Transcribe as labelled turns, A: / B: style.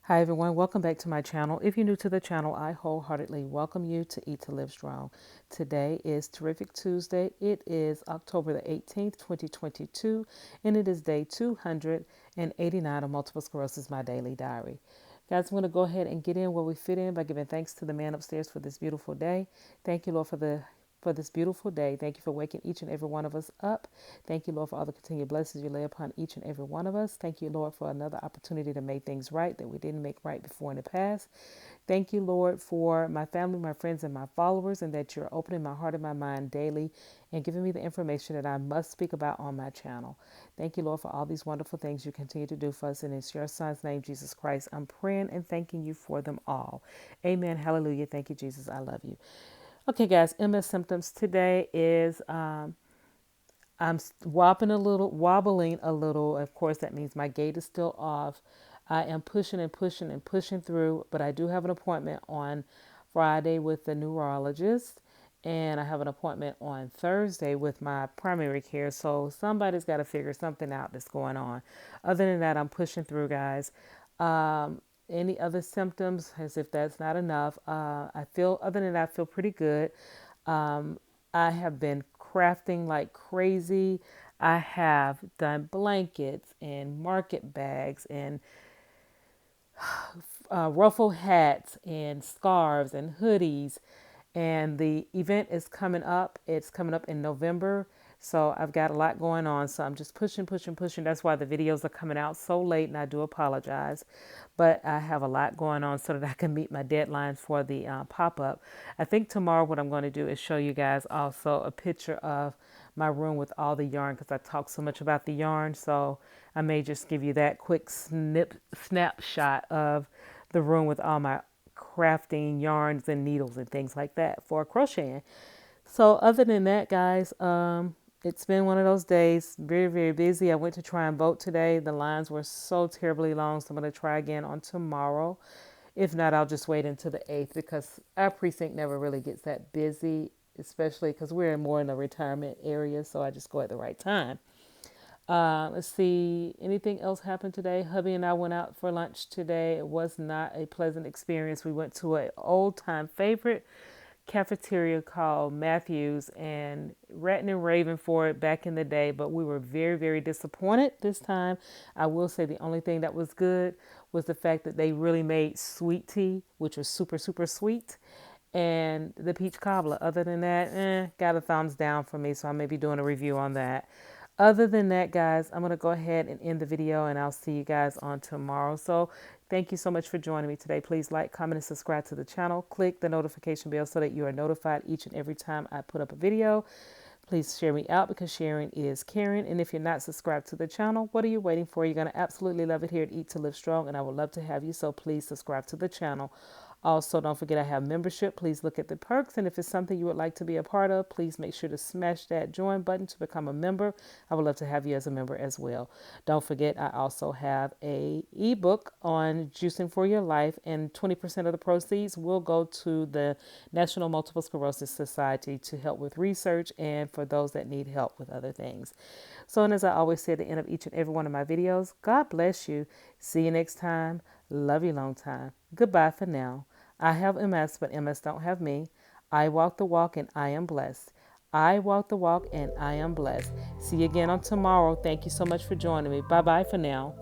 A: Hi everyone, welcome back to my channel. If you're new to the channel, I wholeheartedly welcome you to Eat to Live Strong. Today is Terrific Tuesday. It is October the 18th, 2022, and it is day 289 of Multiple Sclerosis, My Daily Diary. Guys, I'm going to go ahead and get in where we fit in by giving thanks to the man upstairs for this beautiful day. Thank you, Lord, for this beautiful day. Thank you for waking each and every one of us up. Thank you, Lord, for all the continued blessings you lay upon each and every one of us. Thank you, Lord, for another opportunity to make things right that we didn't make right before in the past. Thank you, Lord, for my family, my friends, and my followers, and that you're opening my heart and my mind daily and giving me the information that I must speak about on my channel. Thank you, Lord, for all these wonderful things you continue to do for us. And it's your son's name, Jesus Christ. I'm praying and thanking you for them all. Amen. Hallelujah. Thank you, Jesus. I love you. Okay, guys, MS symptoms today is I'm wobbling a little. Of course, that means my gait is still off. I am pushing and pushing and pushing through, but I do have an appointment on Friday with the neurologist, and I have an appointment on Thursday with my primary care. So somebody's got to figure something out that's going on. Other than that, I'm pushing through, guys. Any other symptoms, as if that's not enough, other than that, I feel pretty good. I have been crafting like crazy. I have done blankets and market bags and ruffle hats and scarves and hoodies. And the event is coming up. It's coming up in November. So I've got a lot going on. So I'm just pushing, pushing, pushing. That's why the videos are coming out so late, and I do apologize. But I have a lot going on so that I can meet my deadlines for the pop-up. I think tomorrow what I'm going to do is show you guys also a picture of my room with all the yarn, because I talk so much about the yarn. So I may just give you that quick snapshot of the room with all my crafting yarns and needles and things like that for crocheting. So other than that, guys, it's been one of those days, very, very busy. I went to try and vote today. The lines were so terribly long, so I'm going to try again on tomorrow. If not, I'll just wait until the 8th, because our precinct never really gets that busy, especially because we're more in the retirement area, so I just go at the right time. Let's see, anything else happened today? Hubby and I went out for lunch today. It was not a pleasant experience. We went to an old time favorite cafeteria called Matthews, and ratting and raving for it back in the day, but we were very, very disappointed this time. I will say the only thing that was good was the fact that they really made sweet tea, which was super, super sweet, and the peach cobbler. Other than that, got a thumbs down for me, so I may be doing a review on that. Other than that, guys, I'm going to go ahead and end the video, and I'll see you guys on tomorrow. So thank you so much for joining me today. Please like, comment, and subscribe to the channel. Click the notification bell so that you are notified each and every time I put up a video. Please share me out, because sharing is caring. And if you're not subscribed to the channel, what are you waiting for? You're going to absolutely love it here at Eat to Live Strong, and I would love to have you. So please subscribe to the channel. Also, don't forget I have membership. Please look at the perks, and if it's something you would like to be a part of, please make sure to smash that join button to become a member. I would love to have you as a member as well. Don't forget, I also have a ebook on juicing for your life, and 20% of the proceeds will go to the National Multiple Sclerosis Society to help with research and for those that need help with other things. So, and as I always say at the end of each and every one of my videos, God bless you. See you next time. Love you long time. Goodbye for now. I have MS, but MS don't have me. I walk the walk and I am blessed. I walk the walk and I am blessed. See you again on tomorrow. Thank you so much for joining me. Bye bye for now.